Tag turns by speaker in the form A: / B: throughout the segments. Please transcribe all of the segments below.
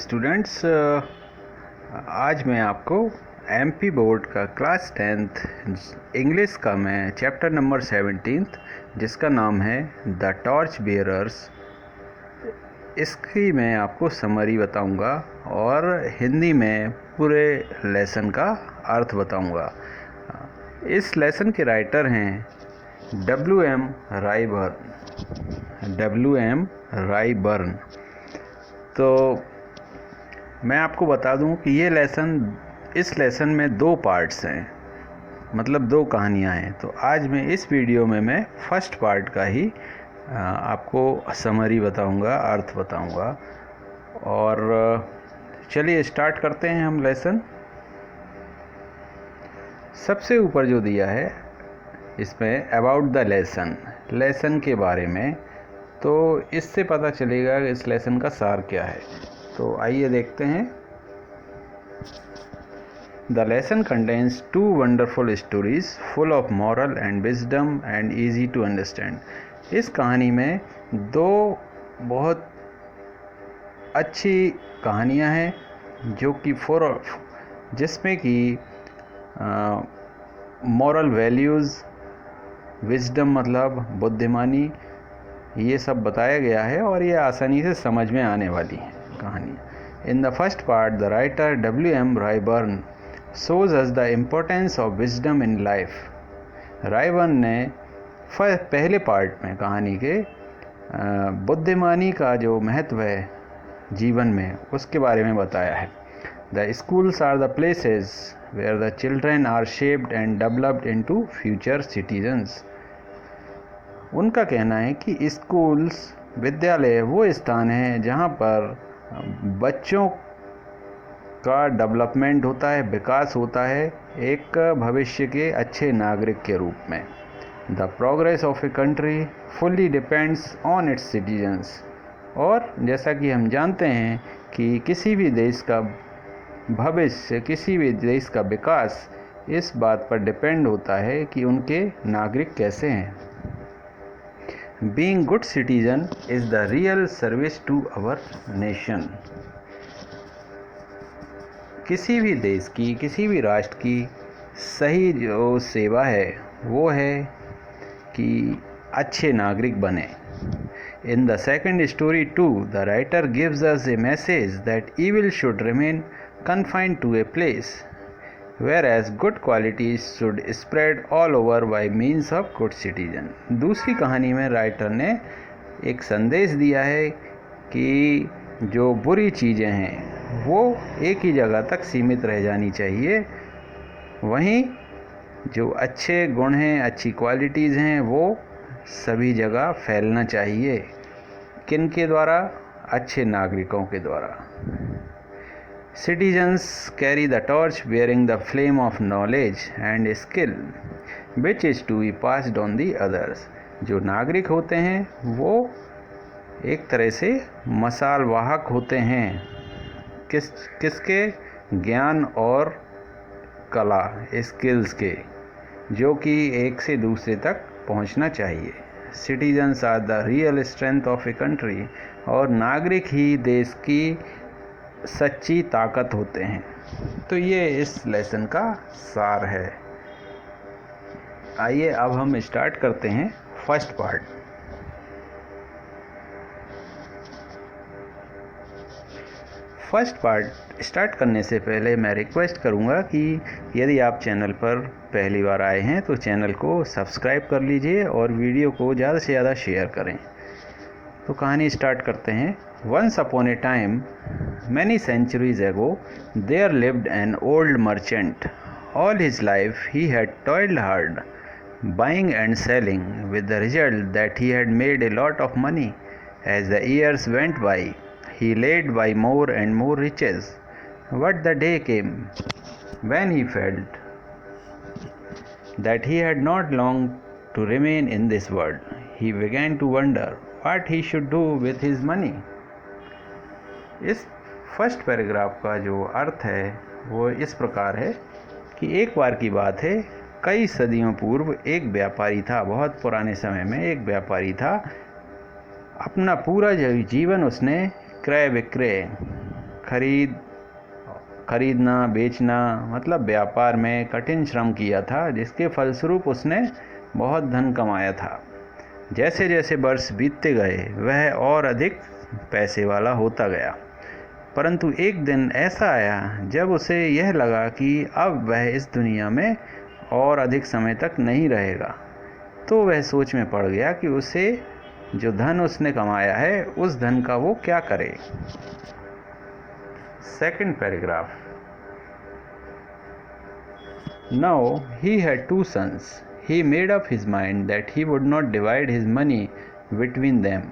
A: Students, आज मैं आपको एमपी बोर्ड का क्लास 10th इंग्लिश का मैं चैप्टर नंबर 17 जिसका नाम है द टॉर्च बेयरर्स, इसकी मैं आपको समरी बताऊंगा और हिंदी में पूरे लेसन का अर्थ बताऊंगा। इस लेसन के राइटर हैं W.M. रायबर्न। तो मैं आपको बता दूं कि इस लेसन में दो पार्ट्स हैं, मतलब दो कहानियां हैं। तो आज मैं इस वीडियो में मैं फर्स्ट पार्ट का ही आपको समरी बताऊंगा, अर्थ बताऊंगा। और चलिए स्टार्ट करते हैं हम लेसन। सबसे ऊपर जो दिया है इसमें अबाउट द लेसन के बारे में, तो इससे पता चलेगा कि इस लेसन का सार क्या है। तो आइए देखते हैं। The lesson contains 2 wonderful stories full of moral and wisdom and easy to understand. इस कहानी में दो बहुत अच्छी कहानियां हैं जो कि जिसमें कि मॉरल वैल्यूज़, विजडम मतलब बुद्धिमानी, ये सब बताया गया है और ये आसानी से समझ में आने वाली है कहानी। In the first part the writer W.M. Ryburn shows us the importance of wisdom in life। Ryburn ने पहले पार्ट में कहानी के बुद्धिमानी का जो महत्व है जीवन में, उसके बारे में बताया है। The schools are the places where the children are shaped and developed into future citizens। उनका कहना है कि स्कूल्स, विद्यालय वो स्थान है जहाँ पर बच्चों का डेवलपमेंट होता है, विकास होता है एक भविष्य के अच्छे नागरिक के रूप में। The progress of a country fully depends on it's citizens. और जैसा कि हम जानते हैं कि किसी भी देश का भविष्य, किसी भी देश का विकास इस बात पर डिपेंड होता है कि उनके नागरिक कैसे हैं। Being good citizen is the real service to our nation. किसी भी देश की, किसी भी राष्ट्र की सही जो सेवा है वो है कि अच्छे नागरिक बने। In the second story too, the writer gives us a message that evil should remain confined to a place, whereas good qualities should spread all over by means of good citizen। दूसरी कहानी में writer ने एक संदेश दिया है कि जो बुरी चीज़ें हैं वो एक ही जगह तक सीमित रह जानी चाहिए, वहीं जो अच्छे गुण हैं, अच्छी क्वालिटीज़ हैं, वो सभी जगह फैलना चाहिए। किन के द्वारा? अच्छे नागरिकों के द्वारा। Citizens carry the torch bearing the flame of knowledge and skill which is to be passed on the others। जो नागरिक होते हैं वो एक तरह से मशाल वाहक होते हैं किसके? ज्ञान और कला, स्किल्स के, जो कि एक से दूसरे तक पहुंचना चाहिए। Citizens are the real strength of a country. और नागरिक ही देश की सच्ची ताकत होते हैं। तो ये इस लेसन का सार है। आइए अब हम स्टार्ट करते हैं first part. First part start करने से पहले मैं रिक्वेस्ट करूंगा कि यदि आप चैनल पर पहली बार आए हैं तो चैनल को सब्सक्राइब कर लीजिए और वीडियो को ज़्यादा से ज़्यादा शेयर करें। तो कहानी स्टार्ट करते हैं। Once upon a time, many centuries ago, there lived an old merchant. All his life he had toiled hard, buying and selling, with the result that he had made a lot of money. As the years went by, he laid by more and more riches. But the day came when he felt that he had not long to remain in this world. He began to wonder what he should do with his money। इस first paragraph का जो अर्थ है वो इस प्रकार है कि एक बार की बात है, कई सदियों पूर्व एक व्यापारी था। बहुत पुराने समय में एक व्यापारी था। अपना पूरा जीवन उसने क्रय विक्रय, खरीदना बेचना मतलब व्यापार में कठिन श्रम किया था, जिसके फलस्वरूप उसने बहुत धन कमाया था। जैसे जैसे वर्ष बीतते गए वह और अधिक पैसे वाला होता गया, परंतु एक दिन ऐसा आया जब उसे यह लगा कि अब वह इस दुनिया में और अधिक समय तक नहीं रहेगा। तो वह सोच में पड़ गया कि उसे जो धन उसने कमाया है उस धन का वो क्या करे। Second paragraph. Now he had two sons. He made up his mind that he would not divide his money between them,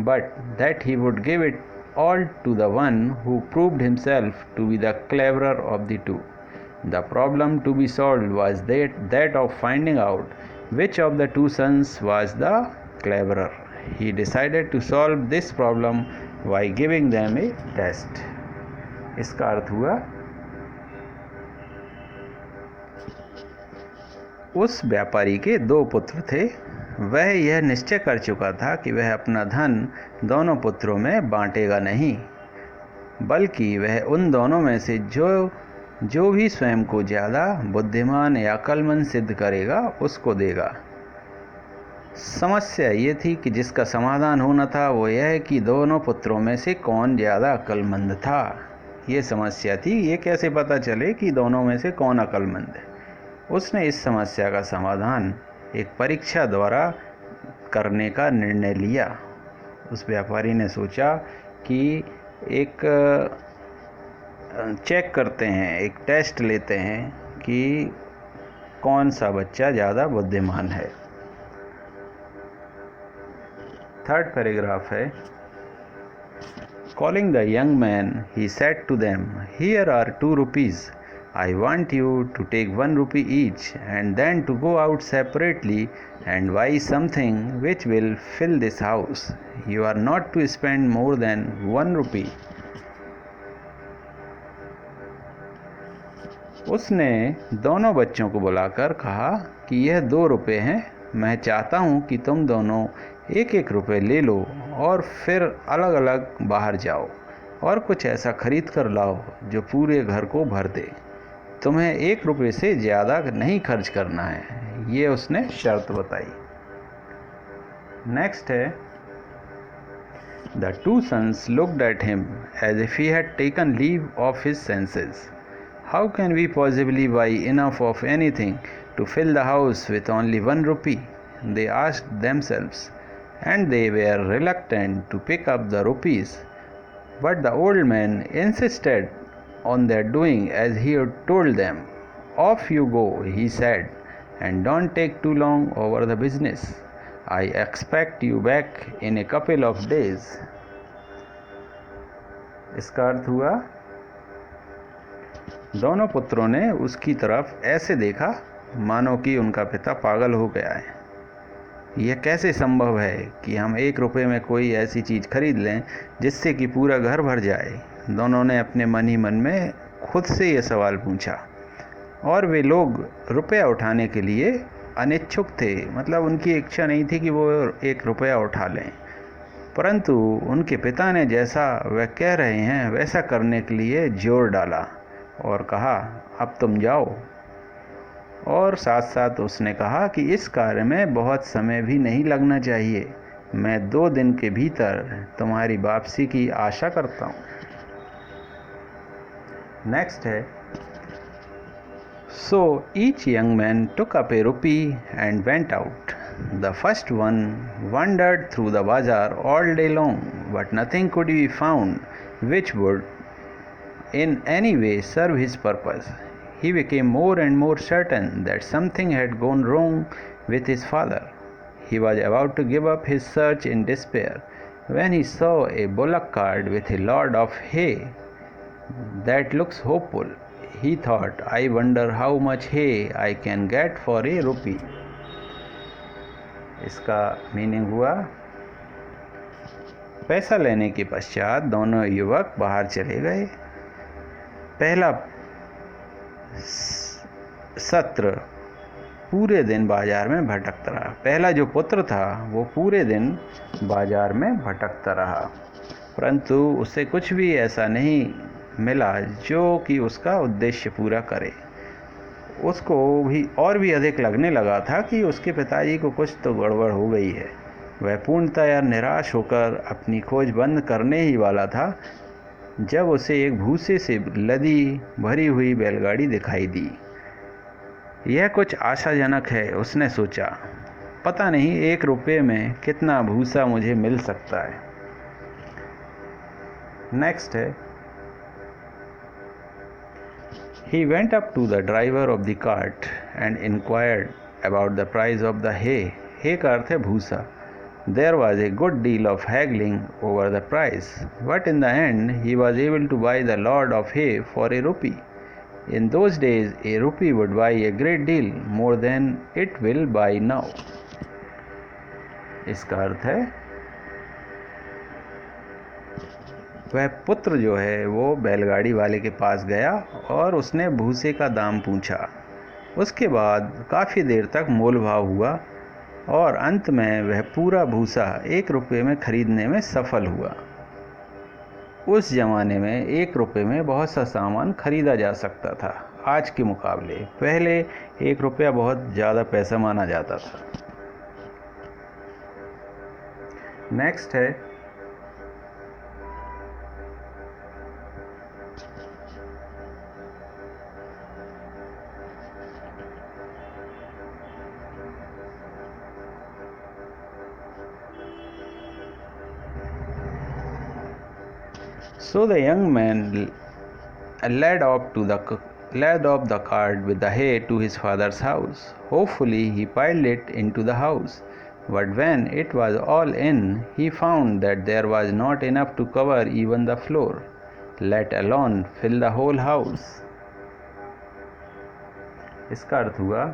A: but that he would give it all to the one who proved himself to be the cleverer of the two. The problem to be solved was that of finding out which of the two sons was the cleverer. He decided to solve this problem by giving them a test. इसका अर्थ हुआ, उस व्यापारी के दो पुत्र थे। वह यह निश्चय कर चुका था कि वह अपना धन दोनों पुत्रों में बांटेगा नहीं, बल्कि वह उन दोनों में से जो भी स्वयं को ज़्यादा बुद्धिमान या अक्लमंद सिद्ध करेगा उसको देगा। समस्या ये थी कि जिसका समाधान होना था वो यह है कि दोनों पुत्रों में से कौन ज़्यादा अक्लमंद था। ये समस्या थी, ये कैसे पता चले कि दोनों में से कौन अक्लमंद है। उसने इस समस्या का समाधान एक परीक्षा द्वारा करने का निर्णय लिया। उस व्यापारी ने सोचा कि एक चेक करते हैं, एक टेस्ट लेते हैं कि कौन सा बच्चा ज़्यादा बुद्धिमान है। थर्ड पैराग्राफ है। Calling the young man, he said to them, "Here are 2 rupees. I want you to take 1 rupee each and then to go out separately and buy something which will fill this house. You are not to spend more than 1 rupee." उसने दोनों बच्चों को बुलाकर कहा कि यह 2 रुपये हैं, मैं चाहता हूँ कि तुम दोनों 1-1 रुपये ले लो और फिर अलग अलग बाहर जाओ और कुछ ऐसा खरीद कर लाओ जो पूरे घर को भर दे। तुम्हें 1 रुपये से ज़्यादा नहीं खर्च करना है। ये उसने शर्त बताई। नेक्स्ट है, The 2 sons looked at him as if he had taken leave of his senses. How can we possibly buy enough of anything to fill the house with only 1 rupee? They asked themselves, and they were reluctant to pick up the rupees. But the old man insisted on their doing as he had told them. "Off you go," he said, "and don't take too long over the business. I expect you back in a couple of days." इसका अर्थ हुआ, दोनों पुत्रों ने उसकी तरफ ऐसे देखा मानो कि उनका पिता पागल हो गया है। यह कैसे संभव है कि हम 1 रुपये में कोई ऐसी चीज़ खरीद लें जिससे कि पूरा घर भर जाए। दोनों ने अपने मन ही मन में खुद से ये सवाल पूछा और वे लोग रुपया उठाने के लिए अनिच्छुक थे। मतलब उनकी इच्छा नहीं थी कि वो 1 रुपया उठा लें, परंतु उनके पिता ने जैसा वह कह रहे हैं वैसा करने के लिए जोर डाला और कहा, अब तुम जाओ। और साथ साथ उसने कहा कि इस कार्य में बहुत समय भी नहीं लगना चाहिए। मैं 2 दिन के भीतर तुम्हारी वापसी की आशा करता हूँ। नेक्स्ट है, So each young man took up a rupee and went out. The first one wandered through the bazaar all day long, but nothing could be found which would in any way serve his purpose. He became more and more certain that something had gone wrong with his father. He was about to give up his search in despair when he saw a bullock cart with a load of hay. That looks hopeful. He thought, I wonder how much hay I can get for a rupee. इसका meaning हुआ, पैसा लेने के पश्चात दोनों युवक बाहर चले गए। पहला सत्र पूरे दिन बाजार में भटकता रहा। पहला जो पुत्र था वो पूरे दिन बाजार में भटकता रहा। परंतु उसे कुछ भी ऐसा नहीं मिला जो कि उसका उद्देश्य पूरा करे। उसको भी अधिक लगने लगा था कि उसके पिताजी को कुछ तो गड़बड़ हो गई है। वह पूर्णतया निराश होकर अपनी खोज बंद करने ही वाला था जब उसे एक भूसे से लदी भरी हुई बैलगाड़ी दिखाई दी। यह कुछ आशाजनक है, उसने सोचा। पता नहीं 1 रुपये में कितना भूसा मुझे मिल सकता है। नेक्स्ट है, He went up to the driver of the cart and inquired about the price of the hay. Hay का अर्थ है भूसा. There was a good deal of haggling over the price, but in the end he was able to buy the load of hay for a rupee. In those days, a rupee would buy a great deal more than it will buy now. इसका अर्थ है वह पुत्र जो है वो बैलगाड़ी वाले के पास गया और उसने भूसे का दाम पूछा। उसके बाद काफ़ी देर तक मोल भाव हुआ और अंत में वह पूरा भूसा 1 रुपये में खरीदने में सफल हुआ। उस ज़माने में 1 रुपये में बहुत सा सामान खरीदा जा सकता था। आज के मुकाबले पहले 1 रुपया बहुत ज़्यादा पैसा माना जाता था। नेक्स्ट है, So the young man led off the cart with the hay to his father's house. Hopefully he piled it into the house, but when it was all in, he found that there was not enough to cover even the floor, let alone fill the whole house. इसका अर्थ हुआ,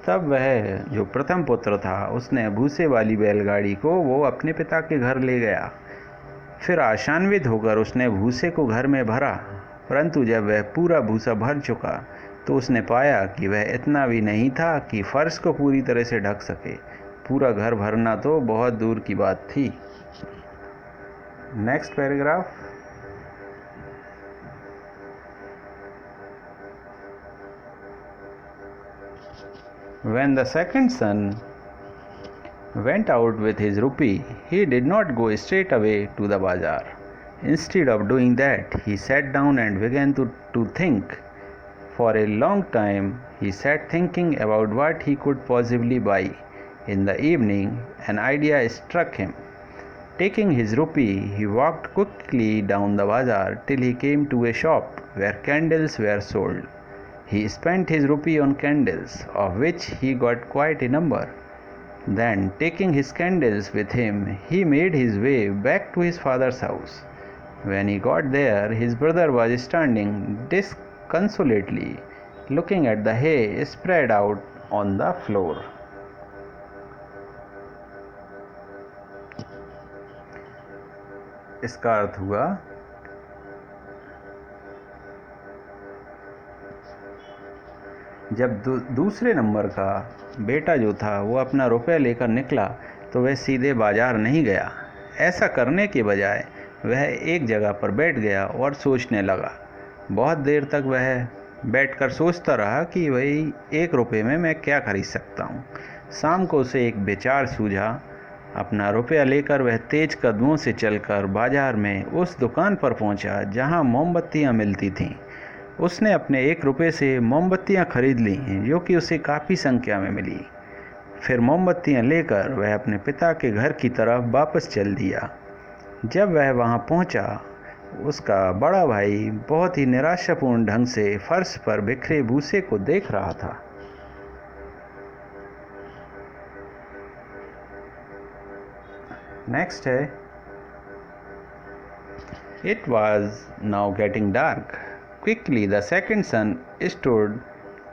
A: तब वह जो प्रथम पुत्र था उसने भूसे वाली बैलगाड़ी को वो अपने पिता के घर ले गया। फिर आशान्वित होकर उसने भूसे को घर में भरा, परंतु जब वह पूरा भूसा भर चुका तो उसने पाया कि वह इतना भी नहीं था कि फर्श को पूरी तरह से ढक सके। पूरा घर भरना तो बहुत दूर की बात थी। Next paragraph, When the second son went out with his rupee, he did not go straight away to the bazaar. Instead of doing that, he sat down and began to think. For a long time, he sat thinking about what he could possibly buy. In the evening, an idea struck him. Taking his rupee, he walked quickly down the bazaar till he came to a shop where candles were sold. He spent his rupee on candles, of which he got quite a number. Then, taking his candles with him, he made his way back to his father's house. When he got there, his brother was standing disconsolately, looking at the hay spread out on the floor. इसका अर्थ हुआ, जब दूसरे number का बेटा जो था वो अपना रुपया लेकर निकला तो वह सीधे बाजार नहीं गया। ऐसा करने के बजाय वह एक जगह पर बैठ गया और सोचने लगा। बहुत देर तक वह बैठकर सोचता रहा कि वही 1 रुपये में मैं क्या खरीद सकता हूँ। शाम को उसे एक विचार सूझा। अपना रुपया लेकर वह तेज कदमों से चलकर बाजार में उस दुकान पर पहुँचा जहाँ मोमबत्तियाँ मिलती थीं। उसने अपने 1 रुपये से मोमबत्तियाँ खरीद ली, जो कि उसे काफ़ी संख्या में मिली। फिर मोमबत्तियाँ लेकर वह अपने पिता के घर की तरफ वापस चल दिया। जब वह वहाँ पहुँचा, उसका बड़ा भाई बहुत ही निराशापूर्ण ढंग से फर्श पर बिखरे भूसे को देख रहा था। नेक्स्ट है, It was now getting dark. Quickly the second son stood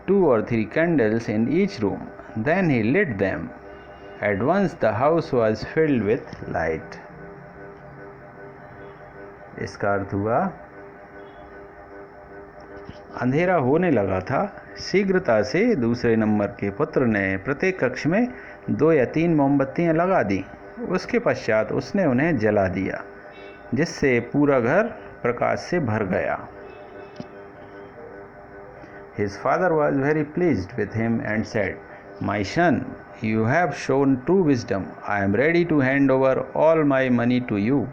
A: 2 or 3 candles in each room. Then he lit them. At once the house was filled with light. इसका अर्थ हुआ, अंधेरा होने लगा था। शीघ्रता से दूसरे नंबर के पुत्र ने प्रत्येक कक्ष में 2 या 3 मोमबत्तियां लगा दी। उसके पश्चात उसने उन्हें जला दिया, जिससे पूरा घर प्रकाश से भर गया। His father was very pleased with him and said, "My son, you have shown true wisdom. I am ready to hand over all my money to you."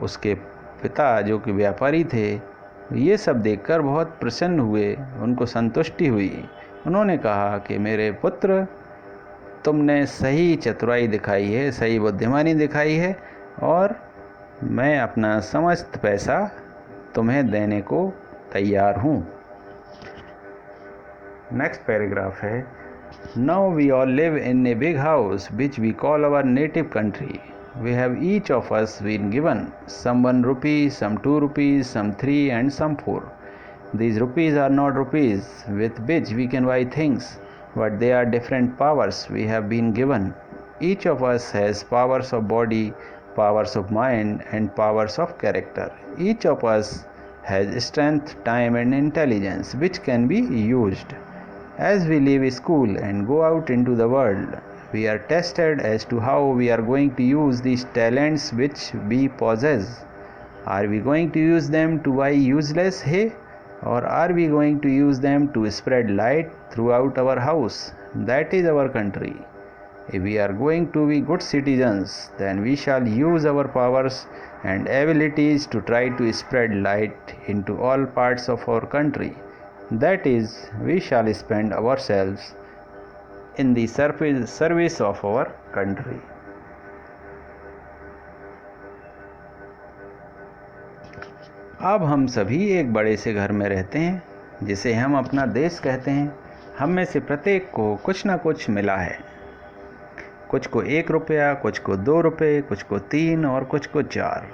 A: उसके पिता, जो कि व्यापारी थे, ये सब देखकर बहुत प्रसन्न हुए, उनको संतुष्टि हुई। उन्होंने कहा कि मेरे पुत्र, तुमने सही चतुराई दिखाई है, सही बुद्धिमानी दिखाई है, और मैं अपना समस्त पैसा तुम्हें देने को तैयार हूँ। नेक्स्ट पैराग्राफ है, now we all live in a big house which we call our native country. We have each of us been given some 1 rupee, some 2 rupees, some 3 and some 4. These rupees are not rupees with which we can buy things, but they are different powers we have been given. Each of us has powers of body, powers of mind and powers of character. Each of us has strength, time and intelligence which can be used. As we leave school and go out into the world, we are tested as to how we are going to use these talents which we possess. Are we going to use them to buy useless hay, or are we going to use them to spread light throughout our house? That is our country. If we are going to be good citizens, then we shall use our powers and abilities to try to spread light into all parts of our country. That is, we shall spend ourselves in the service of our country. अब हम सभी एक बड़े से घर में रहते हैं, जिसे हम अपना देश कहते हैं। हम में से प्रत्येक को कुछ ना कुछ मिला है। कुछ को 1 रुपया, कुछ को 2 रुपये, कुछ को 3 और कुछ को 4।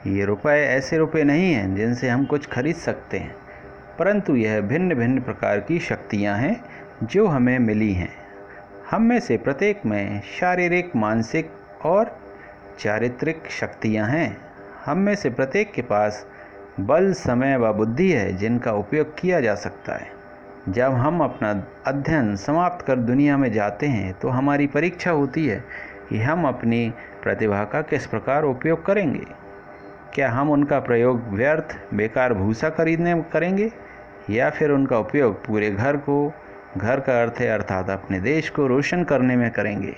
A: ये रुपए ऐसे रुपए नहीं हैं जिनसे हम कुछ खरीद सकते हैं, परंतु यह भिन्न भिन्न प्रकार की शक्तियाँ हैं जो हमें मिली हैं। हम में से प्रत्येक में शारीरिक, मानसिक और चारित्रिक शक्तियाँ हैं। हम में से प्रत्येक के पास बल, समय व बुद्धि है जिनका उपयोग किया जा सकता है। जब हम अपना अध्ययन समाप्त कर दुनिया में जाते हैं तो हमारी परीक्षा होती है कि हम अपनी प्रतिभा का किस प्रकार उपयोग करेंगे। क्या हम उनका प्रयोग व्यर्थ, बेकार भूसा खरीदने में करेंगे, या फिर उनका उपयोग पूरे घर का अर्थ है अर्थात अपने देश को रोशन करने में करेंगे।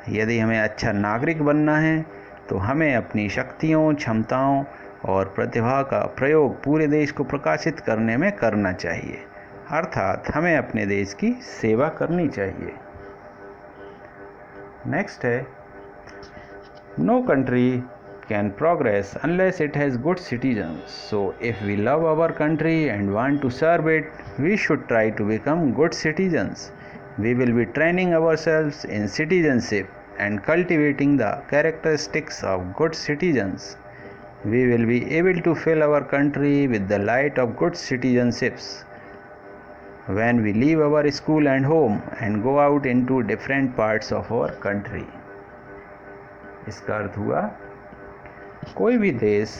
A: यदि हमें अच्छा नागरिक बनना है तो हमें अपनी शक्तियों, क्षमताओं और प्रतिभा का प्रयोग पूरे देश को प्रकाशित करने में करना चाहिए, अर्थात हमें अपने देश की सेवा करनी चाहिए। नेक्स्ट है, no country can progress unless it has good citizens. So if we love our country and want to serve it, we should try to become good citizens. We will be training ourselves in citizenship and cultivating the characteristics of good citizens. We will be able to fill our country with the light of good citizenships when we leave our school and home and go out into different parts of our country. इसका अर्थ हुआ, कोई भी देश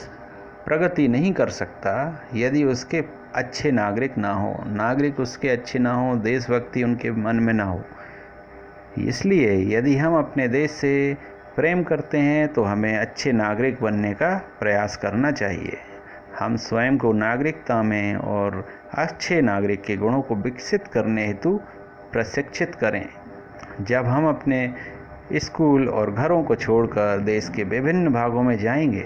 A: प्रगति नहीं कर सकता यदि उसके अच्छे नागरिक ना हो, नागरिक उसके अच्छे ना हो, देशभक्ति उनके मन में ना हो। इसलिए यदि हम अपने देश से प्रेम करते हैं तो हमें अच्छे नागरिक बनने का प्रयास करना चाहिए। हम स्वयं को नागरिकता में और अच्छे नागरिक के गुणों को विकसित करने हेतु प्रशिक्षित करें। जब हम अपने स्कूल और घरों को छोड़कर देश के विभिन्न भागों में जाएंगे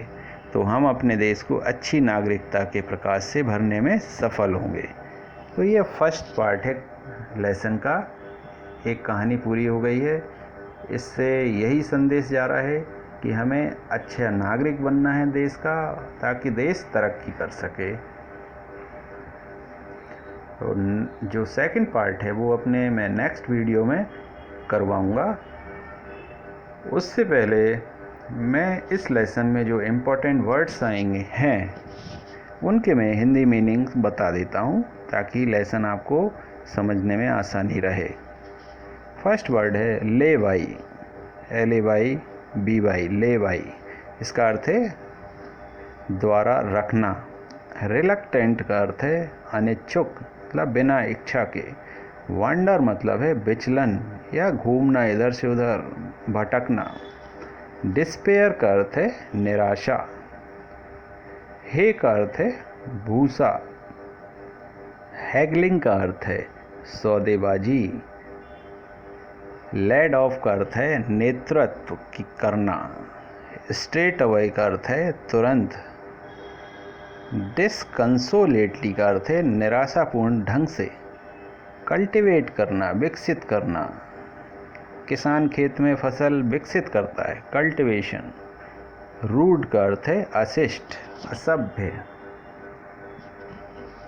A: तो हम अपने देश को अच्छी नागरिकता के प्रकाश से भरने में सफल होंगे। तो ये फर्स्ट पार्ट है लेसन का। एक कहानी पूरी हो गई है। इससे यही संदेश जा रहा है कि हमें अच्छा नागरिक बनना है देश का, ताकि देश तरक्की कर सके। तो जो सेकंड पार्ट है वो अपने मैं नेक्स्ट वीडियो में करवाऊँगा। उससे पहले मैं इस लेसन में जो इम्पोर्टेंट वर्ड्स आएंगे हैं उनके मैं हिंदी मीनिंग बता देता हूँ, ताकि लेसन आपको समझने में आसानी रहे। फर्स्ट वर्ड है ले बाई, LAYBY, ले बाई। इसका अर्थ है द्वारा रखना। रिलक्टेंट का अर्थ है अनिच्छुक, मतलब बिना इच्छा के। वंडर मतलब है विचलन या घूमना इधर से उधर, भटकना। डिस्पेयर का अर्थ है निराशा। हे का अर्थ है भूसा। हैगलिंग का अर्थ है सौदेबाजी। लेड ऑफ का अर्थ है नेतृत्व की करना। स्ट्रेट अवे का अर्थ है तुरंत। डिसकंसोलेटली का अर्थ है निराशापूर्ण ढंग से। कल्टीवेट करना, विकसित करना। किसान खेत में फसल विकसित करता है, कल्टीवेशन। रूड का अर्थ है अशिष्ट, असभ्य।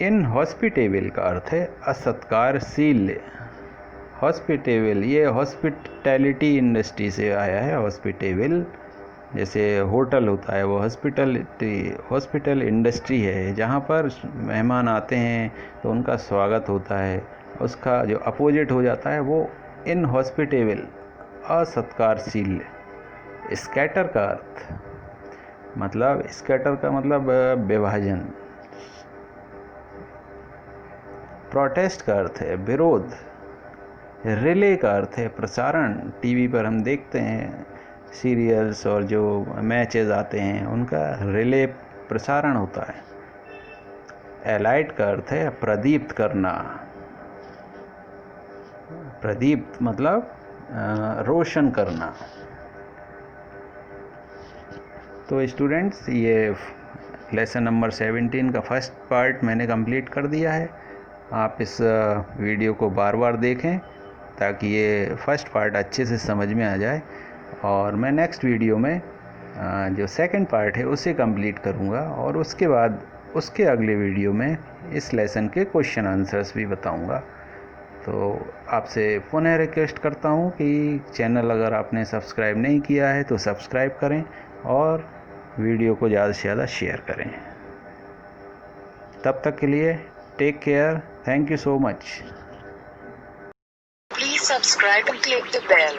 A: इनहॉस्पिटेबल का अर्थ है असत्कारशील। हॉस्पिटेबल, ये हॉस्पिटैलिटी इंडस्ट्री से आया है। हॉस्पिटेबल जैसे होटल होता है, वो हॉस्पिटल इंडस्ट्री है, जहाँ पर मेहमान आते हैं तो उनका स्वागत होता है। उसका जो अपोजिट हो जाता है वो इनहॉस्पिटेबल, असत्कारशील। स्कैटर का अर्थ मतलब, स्कैटर का मतलब विभाजन। प्रोटेस्ट का अर्थ है विरोध। रिले का अर्थ है प्रसारण। टीवी पर हम देखते हैं सीरियल्स और जो मैचेस आते हैं उनका रिले प्रसारण होता है। एलाइट का अर्थ है प्रदीप्त करना। प्रदीप्त मतलब रोशन करना। तो स्टूडेंट्स, ये लेसन नंबर 17 का फर्स्ट पार्ट मैंने कंप्लीट कर दिया है। आप इस वीडियो को बार बार देखें ताकि ये फर्स्ट पार्ट अच्छे से समझ में आ जाए, और मैं नेक्स्ट वीडियो में जो सेकंड पार्ट है उसे कंप्लीट करूँगा, और उसके बाद उसके अगले वीडियो में इस लेसन के क्वेश्चन आंसर्स भी बताऊँगा। तो आपसे पुनः रिक्वेस्ट करता हूँ कि चैनल अगर आपने सब्सक्राइब नहीं किया है तो सब्सक्राइब करें और वीडियो को ज़्यादा से ज़्यादा शेयर करें। तब तक के लिए take care. Thank you so much.
B: Please subscribe and click the bell.